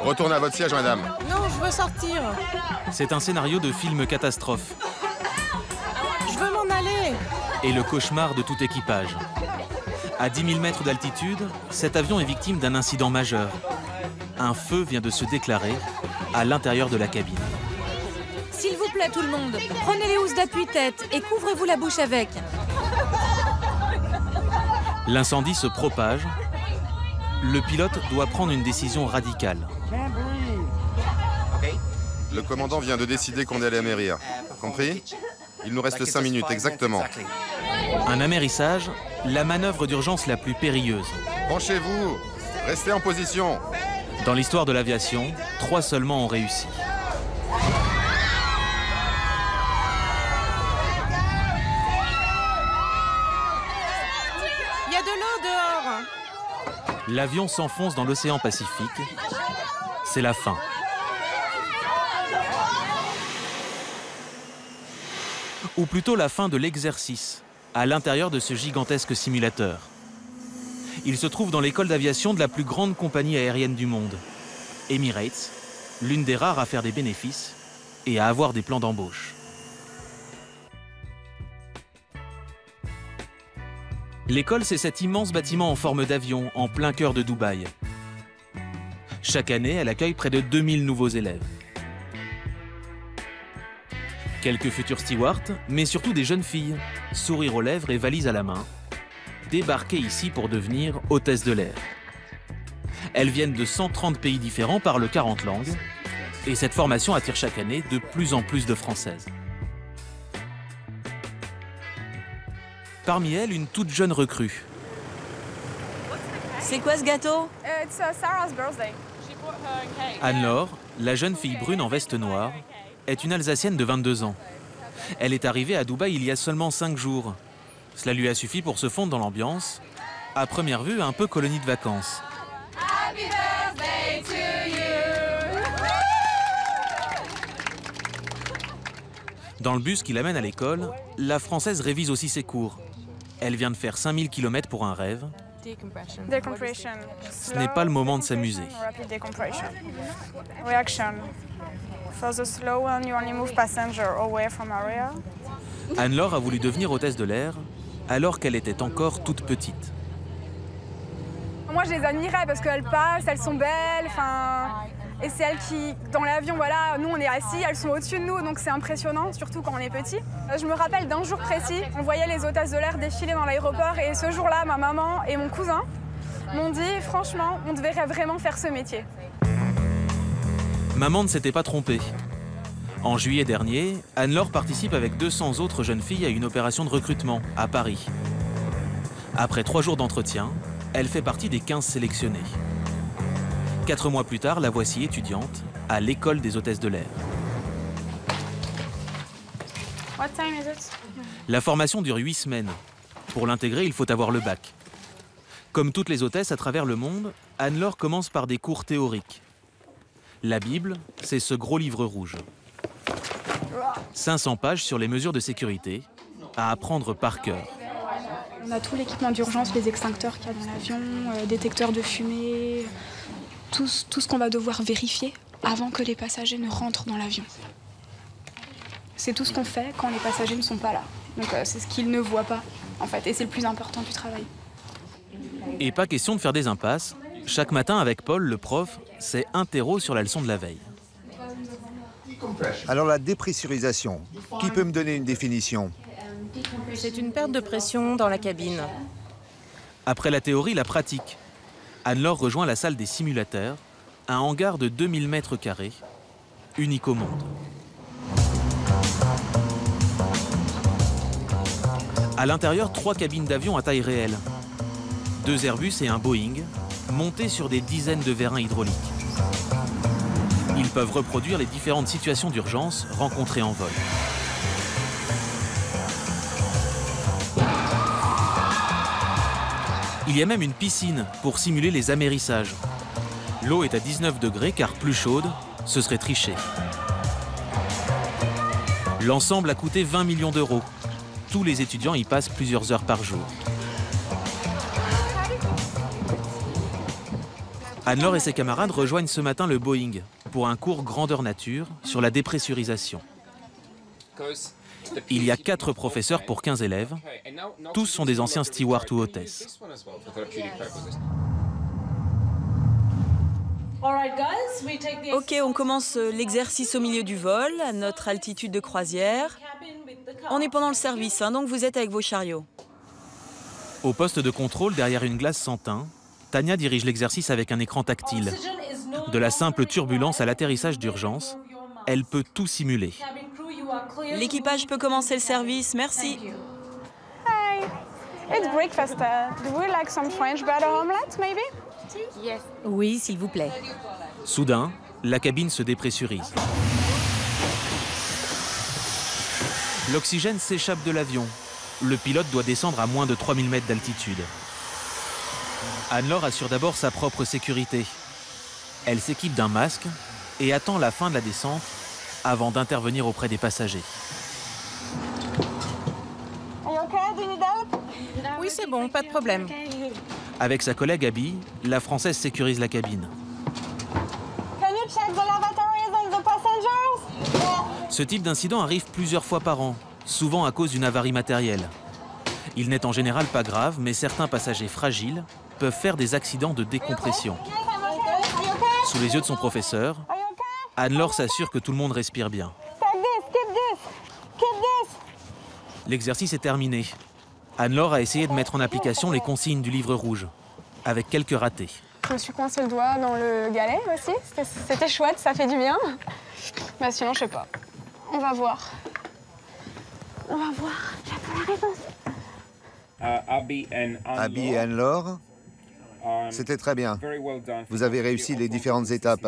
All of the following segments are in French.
Retournez à votre siège, madame. Non, je veux sortir. C'est un scénario de film catastrophe. Je veux m'en aller. Et le cauchemar de tout équipage. À 10 000 mètres d'altitude, cet avion est victime d'un incident majeur. Un feu vient de se déclarer à l'intérieur de la cabine. S'il vous plaît, tout le monde, prenez les housses d'appui-tête et couvrez-vous la bouche avec. L'incendie se propage. Le pilote doit prendre une décision radicale. Le commandant vient de décider qu'on allait amérir. Compris? Il nous reste 5 minutes, exactement. Un amérissage, la manœuvre d'urgence la plus périlleuse. Penchez-vous. Restez en position. Dans l'histoire de l'aviation, 3 seulement ont réussi. Il y a de l'eau dehors. L'avion s'enfonce dans l'océan Pacifique. C'est la fin. Ou plutôt la fin de l'exercice, à l'intérieur de ce gigantesque simulateur. Il se trouve dans l'école d'aviation de la plus grande compagnie aérienne du monde, Emirates, l'une des rares à faire des bénéfices et à avoir des plans d'embauche. L'école, c'est cet immense bâtiment en forme d'avion, en plein cœur de Dubaï. Chaque année, elle accueille près de 2000 nouveaux élèves. Quelques futurs stewards, mais surtout des jeunes filles, sourire aux lèvres et valise à la main, débarquées ici pour devenir hôtesses de l'air. Elles viennent de 130 pays différents, parlent 40 langues, et cette formation attire chaque année de plus en plus de Françaises. Parmi elles, une toute jeune recrue. C'est quoi ce gâteau? Sarah's birthday. Anne-Laure, la jeune fille brune en veste noire, est une Alsacienne de 22 ans. Elle est arrivée à Dubaï il y a seulement 5 jours. Cela lui a suffi pour se fondre dans l'ambiance. À première vue, un peu colonie de vacances. Happy birthday to you. Dans le bus qui l'amène à l'école, la Française révise aussi ses cours. Elle vient de faire 5000 km pour un rêve. Decompression. Ce n'est pas le moment de s'amuser. Rapid decompression. Reaction. For the slow one, you only move passenger away from area. Anne-Laure a voulu devenir hôtesse de l'air alors qu'elle était encore toute petite. Moi, je les admirais parce qu'elles passent, elles sont belles, et c'est elles qui, dans l'avion, voilà, nous on est assis, elles sont au-dessus de nous, donc c'est impressionnant, surtout quand on est petit. Je me rappelle d'un jour précis, on voyait les hôtesses de l'air défiler dans l'aéroport et ce jour-là, ma maman et mon cousin m'ont dit, franchement, on devrait vraiment faire ce métier. Maman ne s'était pas trompée. En juillet dernier, Anne-Laure participe avec 200 autres jeunes filles à une opération de recrutement à Paris. Après 3 jours d'entretien, elle fait partie des 15 sélectionnés. 4 mois plus tard, la voici étudiante à l'école des hôtesses de l'air. What time is it? La formation dure 8 semaines. Pour l'intégrer, il faut avoir le bac. Comme toutes les hôtesses à travers le monde, Anne-Laure commence par des cours théoriques. La Bible, c'est ce gros livre rouge. 500 pages sur les mesures de sécurité, à apprendre par cœur. On a tout l'équipement d'urgence, les extincteurs qu'il y a dans l'avion, détecteurs de fumée, tout ce qu'on va devoir vérifier avant que les passagers ne rentrent dans l'avion. C'est tout ce qu'on fait quand les passagers ne sont pas là. Donc c'est ce qu'ils ne voient pas, en fait, et c'est le plus important du travail. Et pas question de faire des impasses. Chaque matin, avec Paul, le prof, c'est interro sur la leçon de la veille. Alors la dépressurisation, qui peut me donner une définition? C'est une perte de pression dans la cabine. Après la théorie, la pratique. Anne-Laure rejoint la salle des simulateurs, un hangar de 2000 mètres carrés, unique au monde. À l'intérieur, 3 cabines d'avion à taille réelle. 2 Airbus et un Boeing, montés sur des dizaines de vérins hydrauliques. Ils peuvent reproduire les différentes situations d'urgence rencontrées en vol. Il y a même une piscine pour simuler les amérissages. L'eau est à 19 degrés car plus chaude, ce serait tricher. L'ensemble a coûté 20 millions d'euros. Tous les étudiants y passent plusieurs heures par jour. Anne-Laure et ses camarades rejoignent ce matin le Boeing pour un cours grandeur nature sur la dépressurisation. Il y a 4 professeurs pour 15 élèves. Tous sont des anciens stewards ou hôtesses. Ok, on commence l'exercice au milieu du vol, à notre altitude de croisière. On est pendant le service, hein, donc vous êtes avec vos chariots. Au poste de contrôle, derrière une glace sans teint, Tania dirige l'exercice avec un écran tactile. De la simple turbulence à l'atterrissage d'urgence, elle peut tout simuler. L'équipage peut commencer le service, merci. Hi, it's breakfast. Do you like some French butter omelette, maybe? Oui, s'il vous plaît. Soudain, la cabine se dépressurise. L'oxygène s'échappe de l'avion. Le pilote doit descendre à moins de 3000 mètres d'altitude. Anne-Laure assure d'abord sa propre sécurité. Elle s'équipe d'un masque et attend la fin de la descente avant d'intervenir auprès des passagers. Oui, c'est bon, pas de problème. Avec sa collègue Abby, la Française sécurise la cabine. Ce type d'incident arrive plusieurs fois par an, souvent à cause d'une avarie matérielle. Il n'est en général pas grave, mais certains passagers fragiles peuvent faire des accidents de décompression. Sous les yeux de son professeur, Anne-Laure s'assure que tout le monde respire bien. L'exercice est terminé. Anne-Laure a essayé de mettre en application les consignes du livre rouge, avec quelques ratés. Je me suis coincé le doigt dans le galet aussi. C'était chouette, ça fait du bien. Bah sinon, je sais pas. On va voir. On va voir. J'attends la réponse. Abby et Anne-Laure, c'était très bien. Vous avez réussi les différentes étapes.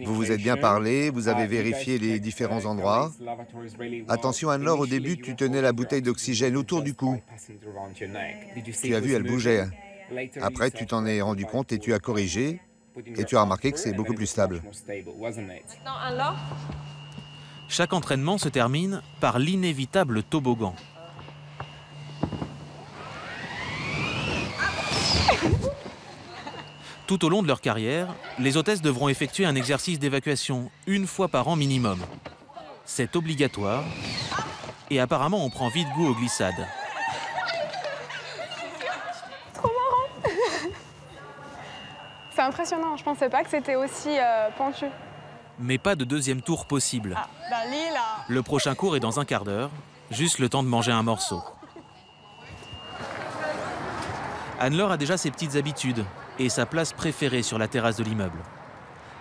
Vous vous êtes bien parlé, vous avez vérifié les différents endroits. Attention Anne-Laure, au début, tu tenais la bouteille d'oxygène autour du cou. Tu as vu, elle bougeait. Après, tu t'en es rendu compte et tu as corrigé. Et tu as remarqué que c'est beaucoup plus stable. Chaque entraînement se termine par l'inévitable toboggan. Tout au long de leur carrière, les hôtesses devront effectuer un exercice d'évacuation 1 fois par an minimum. C'est obligatoire et apparemment on prend vite goût aux glissades. Trop marrant. C'est impressionnant, je pensais pas que c'était aussi pentu. Mais pas de deuxième tour possible. Le prochain cours est dans un quart d'heure, juste le temps de manger un morceau. Anne-Laure a déjà ses petites habitudes et sa place préférée sur la terrasse de l'immeuble.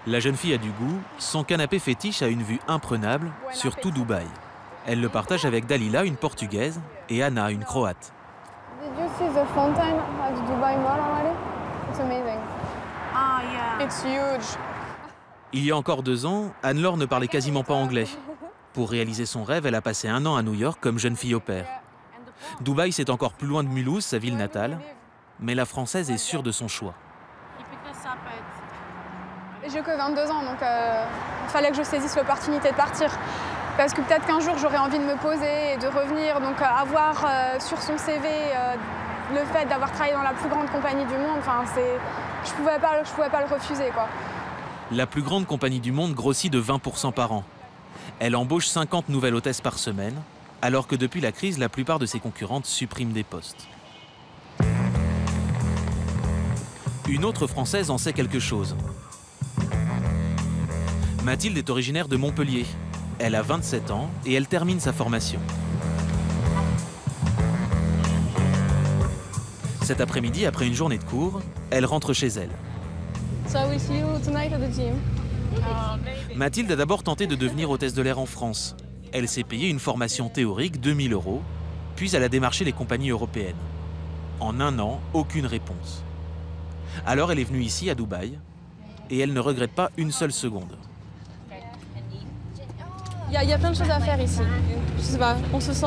La jeune fille a du goût, son canapé fétiche a une vue imprenable sur tout Dubaï. Elle le partage avec Dalila, une Portugaise, et Anna, une Croate. Did you see the fountain at Dubai Mall already? It's amazing. Ah yeah. It's huge. Il y a encore 2 ans, Anne-Laure ne parlait quasiment pas anglais. Pour réaliser son rêve, elle a passé 1 an à New York comme jeune fille au pair. Dubaï, c'est encore plus loin de Mulhouse, sa ville natale, mais la Française est sûre de son choix. J'ai que 22 ans, donc il fallait que je saisisse l'opportunité de partir. Parce que peut-être qu'un jour, j'aurais envie de me poser et de revenir. Donc avoir sur son CV le fait d'avoir travaillé dans la plus grande compagnie du monde, je pouvais pas le refuser, quoi. La plus grande compagnie du monde grossit de 20% par an. Elle embauche 50 nouvelles hôtesses par semaine, alors que depuis la crise, la plupart de ses concurrentes suppriment des postes. Une autre Française en sait quelque chose. Mathilde est originaire de Montpellier. Elle a 27 ans et elle termine sa formation. Cet après-midi, après une journée de cours, elle rentre chez elle. So I will see you tonight at the gym. Mathilde a d'abord tenté de devenir hôtesse de l'air en France. Elle s'est payée une formation théorique, 2 000 €, puis elle a démarché les compagnies européennes. En 1 an, aucune réponse. Alors elle est venue ici, à Dubaï, et elle ne regrette pas une seule seconde. Il y a plein de choses à faire ici. Je sais pas, on se sent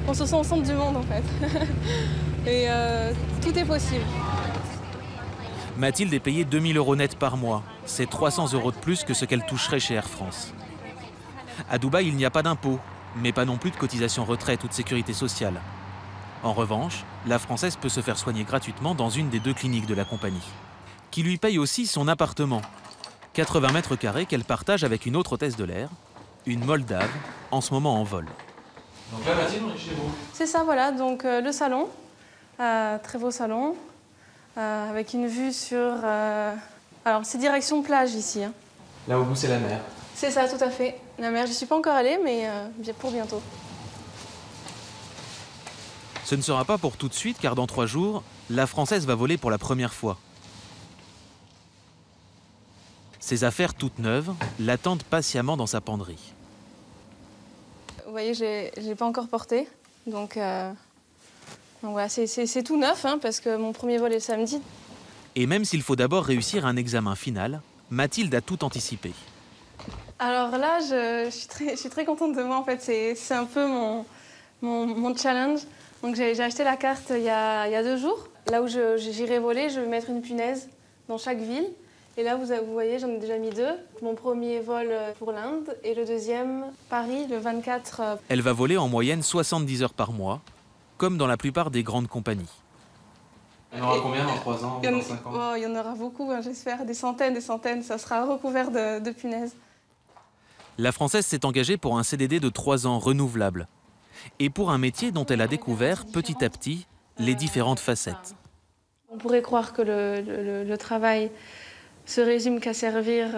au centre du monde en fait. Et tout est possible. Mathilde est payée 2 000 € net par mois. C'est 300 € de plus que ce qu'elle toucherait chez Air France. À Dubaï, il n'y a pas d'impôt, mais pas non plus de cotisation retraite ou de sécurité sociale. En revanche, la Française peut se faire soigner gratuitement dans une des 2 cliniques de la compagnie. qui lui paye aussi son appartement. 80 mètres carrés qu'elle partage avec une autre hôtesse de l'air, une Moldave, en ce moment en vol. Donc là, Mathilde, on est chez vous. C'est ça, voilà. Donc le salon, très beau salon, avec une vue sur... Alors, c'est direction plage ici. Hein. Là au bout, c'est la mer. C'est ça, tout à fait. La mer, j'y suis pas encore allée, mais pour bientôt. Ce ne sera pas pour tout de suite, car dans 3 jours, la Française va voler pour la première fois. Ses affaires toutes neuves l'attendent patiemment dans sa penderie. Vous voyez, je l'ai pas encore porté, donc voilà, c'est tout neuf, hein, parce que mon premier vol est le samedi. Et même s'il faut d'abord réussir un examen final, Mathilde a tout anticipé. Alors là, je suis très contente de moi, en fait. C'est un peu mon challenge. Donc j'ai acheté la carte il y a 2 jours. Là où j'irai voler, je vais mettre une punaise dans chaque ville. Et là, vous voyez, j'en ai déjà mis 2. Mon premier vol pour l'Inde et le deuxième, Paris, le 24. Elle va voler en moyenne 70 heures par mois, comme dans la plupart des grandes compagnies. Il y en aura combien dans 3 ans ou dans 5 ans? Oh, il y en aura beaucoup, hein, j'espère. Des centaines. Ça sera recouvert de punaises. La Française s'est engagée pour un CDD de 3 ans renouvelable. Et pour un métier dont elle a découvert petit à petit les différentes facettes. On pourrait croire que le travail se résume qu'à servir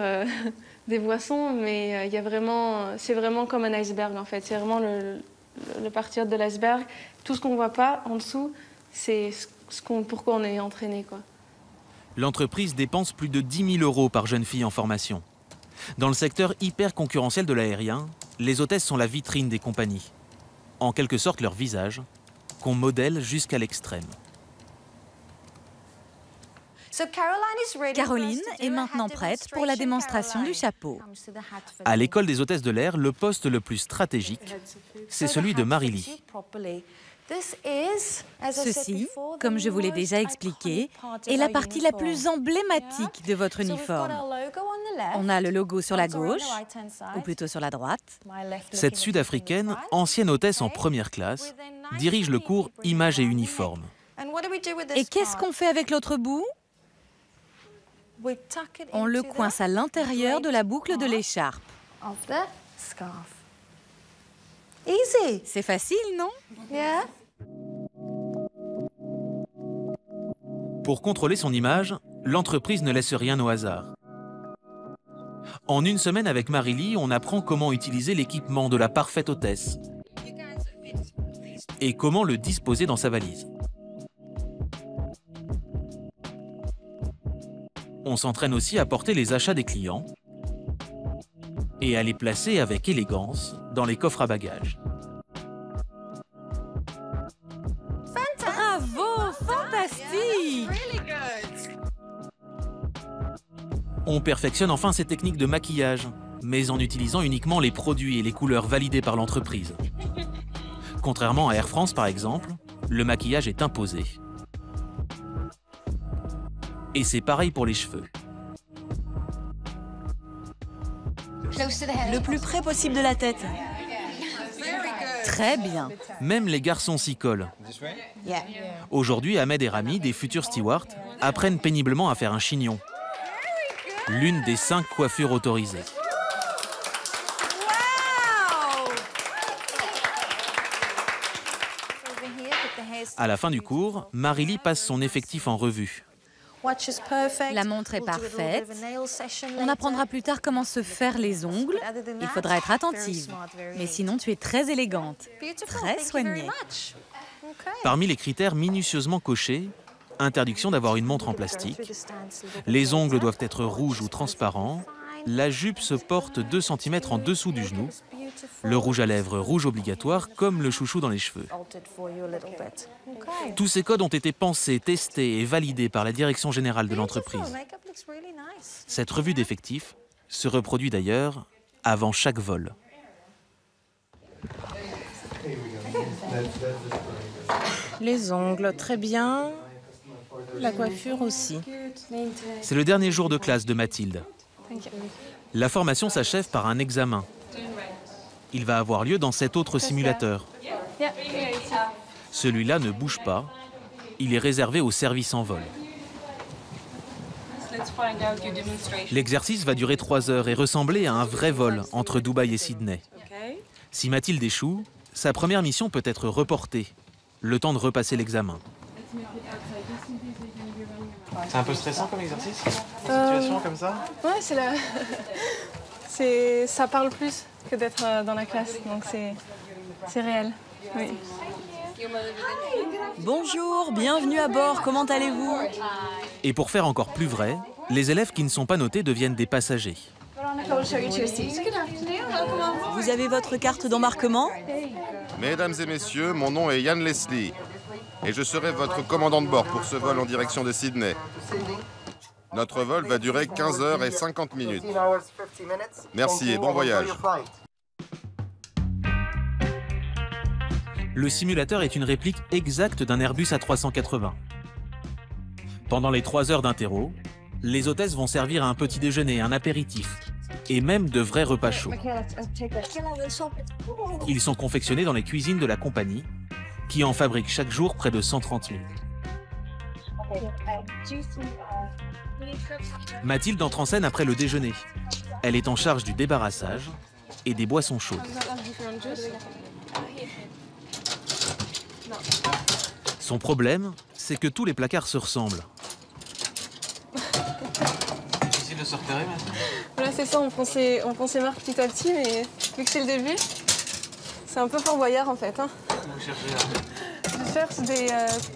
des boissons, mais c'est vraiment comme un iceberg en fait. C'est vraiment le partir de l'iceberg. Tout ce qu'on ne voit pas en dessous, c'est pourquoi on est entraîné, quoi. L'entreprise dépense plus de 10 000 € par jeune fille en formation. Dans le secteur hyper concurrentiel de l'aérien, les hôtesses sont la vitrine des compagnies. En quelque sorte leur visage, qu'on modèle jusqu'à l'extrême. Caroline est maintenant prête pour la démonstration du chapeau. À l'école des hôtesses de l'air, le poste le plus stratégique, c'est celui de Marily. Ceci, comme je vous l'ai déjà expliqué, est la partie la plus emblématique de votre uniforme. On a le logo sur la gauche, ou plutôt sur la droite. Cette Sud-Africaine, ancienne hôtesse en première classe, dirige le cours Images et uniformes. Et qu'est-ce qu'on fait avec l'autre bout ? On le coince à l'intérieur de la boucle de l'écharpe. C'est facile, non ? Pour contrôler son image, l'entreprise ne laisse rien au hasard. En une semaine avec Marily, on apprend comment utiliser l'équipement de la parfaite hôtesse et comment le disposer dans sa valise. On s'entraîne aussi à porter les achats des clients et à les placer avec élégance dans les coffres à bagages. Bravo, fantastique! On perfectionne enfin ses techniques de maquillage, mais en utilisant uniquement les produits et les couleurs validées par l'entreprise. Contrairement à Air France par exemple, le maquillage est imposé. Et c'est pareil pour les cheveux. Le plus près possible de la tête. Très bien. Même les garçons s'y collent. Aujourd'hui, Ahmed et Rami, des futurs stewards, apprennent péniblement à faire un chignon. L'une des 5 coiffures autorisées. À la fin du cours, Marily passe son effectif en revue. La montre est parfaite. On apprendra plus tard comment se faire les ongles. Il faudra être attentive. Mais sinon, tu es très élégante, très soignée. Parmi les critères minutieusement cochés, interdiction d'avoir une montre en plastique, les ongles doivent être rouges ou transparents, la jupe se porte 2 cm en dessous du genou, le rouge à lèvres rouge obligatoire comme le chouchou dans les cheveux. Tous ces codes ont été pensés, testés et validés par la direction générale de l'entreprise. Cette revue d'effectifs se reproduit d'ailleurs avant chaque vol. Les ongles, très bien. La coiffure aussi. C'est le dernier jour de classe de Mathilde. La formation s'achève par un examen. Il va avoir lieu dans cet autre simulateur. Celui-là ne bouge pas. Il est réservé au service en vol. L'exercice va durer 3 heures et ressembler à un vrai vol entre Dubaï et Sydney. Si Mathilde échoue, sa première mission peut être reportée, le temps de repasser l'examen. C'est un peu stressant comme exercice? Une situation comme ça? Ouais, ça parle plus que d'être dans la classe, donc c'est réel. Oui. Bonjour, bienvenue à bord, comment allez-vous? Et pour faire encore plus vrai, les élèves qui ne sont pas notés deviennent des passagers. Vous avez votre carte d'embarquement? Mesdames et messieurs, mon nom est Yann Leslie et je serai votre commandant de bord pour ce vol en direction de Sydney. Notre vol va durer 15 heures et 50 minutes. Merci et bon voyage. Le simulateur est une réplique exacte d'un Airbus A380. Pendant les 3 heures d'interro, les hôtesses vont servir un petit déjeuner, un apéritif et même de vrais repas chauds. Ils sont confectionnés dans les cuisines de la compagnie, qui en fabrique chaque jour près de 130 000. Mathilde entre en scène après le déjeuner. Elle est en charge du débarrassage et des boissons chaudes. Son problème, c'est que tous les placards se ressemblent. Difficile de se repérer maintenant. Voilà, c'est ça, on prend ses marques petit à petit, mais vu que c'est le début, c'est un peu Fort Boyard en fait. Hein. Vous cherchez là? Je cherche des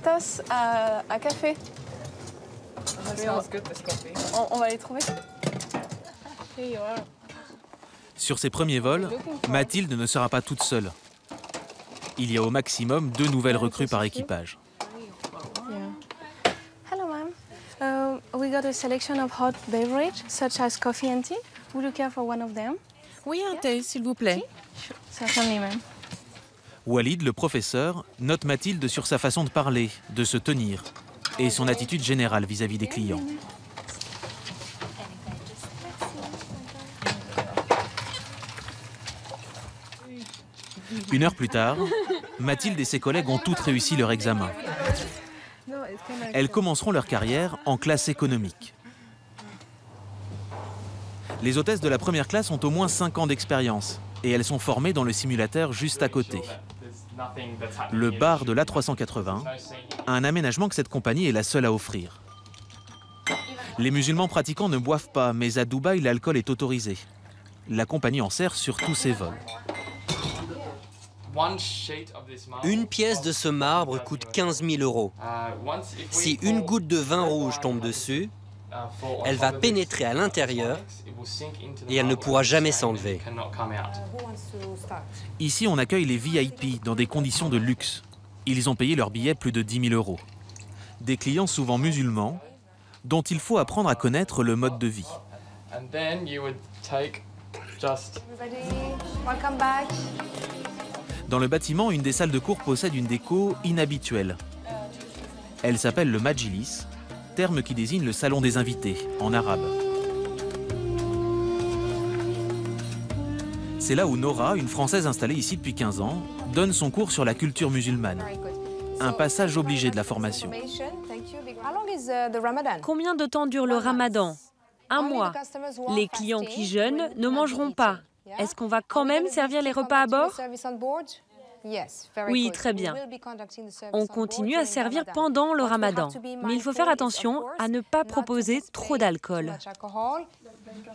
tasses à café. On va les trouver. Sur ses premiers vols, Mathilde ne sera pas toute seule. Il y a au maximum 2 nouvelles recrues par équipage. Hello, ma'am. We got a selection of hot beverage, such as coffee and tea. Would you care for one of them? Oui, un thé, s'il vous plaît. Certainly, ma'am. Walid, le professeur, note Mathilde sur sa façon de parler, de se tenir et son attitude générale vis-à-vis des clients. Une heure plus tard, Mathilde et ses collègues ont toutes réussi leur examen. Elles commenceront leur carrière en classe économique. Les hôtesses de la première classe ont au moins 5 ans d'expérience et elles sont formées dans le simulateur juste à côté. Le bar de l'A380, un aménagement que cette compagnie est la seule à offrir. Les musulmans pratiquants ne boivent pas, mais à Dubaï, l'alcool est autorisé. La compagnie en sert sur tous ses vols. Une pièce de ce marbre coûte 15 000 €. Si une goutte de vin rouge tombe dessus, elle va pénétrer à l'intérieur et elle ne pourra jamais s'enlever. Ici, on accueille les VIP dans des conditions de luxe. Ils ont payé leur billet plus de 10 000 €. Des clients souvent musulmans, dont il faut apprendre à connaître le mode de vie. Dans le bâtiment, une des salles de cours possède une déco inhabituelle. Elle s'appelle le Majlis, terme qui désigne le salon des invités, en arabe. C'est là où Nora, une Française installée ici depuis 15 ans, donne son cours sur la culture musulmane. Un passage obligé de la formation. Combien de temps dure le ramadan? 1 mois. Les clients qui jeûnent ne mangeront pas. Est-ce qu'on va quand même servir les repas à bord? Oui, très bien. On continue à servir pendant le ramadan. Mais il faut faire attention à ne pas proposer trop d'alcool.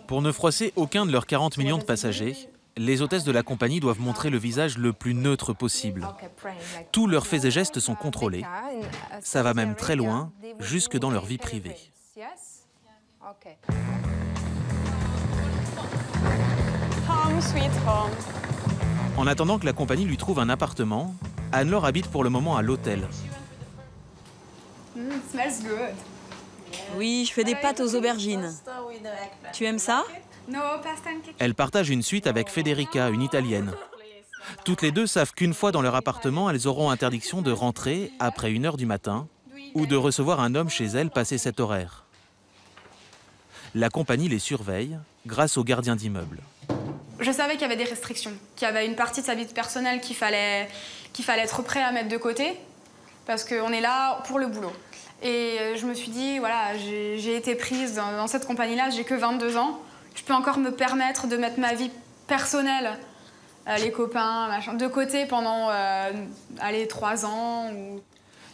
Pour ne froisser aucun de leurs 40 millions de passagers, les hôtesses de la compagnie doivent montrer le visage le plus neutre possible. Tous leurs faits et gestes sont contrôlés. Ça va même très loin, jusque dans leur vie privée. Home, sweet home. En attendant que la compagnie lui trouve un appartement, Anne-Laure habite pour le moment à l'hôtel. Smells good. Oui, je fais des pâtes aux aubergines. Tu aimes ça? No pasta and ketchup. Elle partage une suite avec Federica, une Italienne. Toutes les deux savent qu'une fois dans leur appartement, elles auront interdiction de rentrer après 1 h du matin ou de recevoir un homme chez elles passé cet horaire. La compagnie les surveille grâce aux gardiens d'immeubles. Je savais qu'il y avait des restrictions, qu'il y avait une partie de sa vie personnelle qu'il fallait être prêt à mettre de côté, parce qu'on est là pour le boulot. Et je me suis dit, voilà, j'ai été prise dans cette compagnie-là, j'ai que 22 ans. Je peux encore me permettre de mettre ma vie personnelle, les copains, machin, de côté pendant, 3 ans.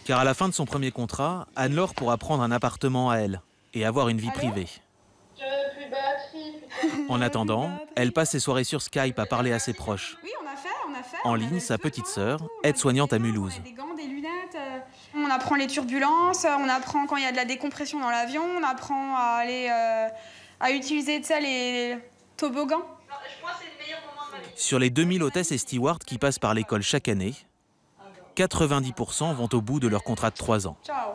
Car à la fin de son premier contrat, Anne-Laure pourra prendre un appartement à elle et avoir une vie privée. En attendant, elle passe ses soirées sur Skype à parler à ses proches. Oui, on a fait. En ligne, sa petite sœur, aide-soignante à Mulhouse. Des gants, des lunettes. On apprend les turbulences, on apprend quand il y a de la décompression dans l'avion, on apprend à utiliser les toboggans. Sur les 2000 hôtesses et stewards qui passent par l'école chaque année, 90% vont au bout de leur contrat de 3 ans. Ciao.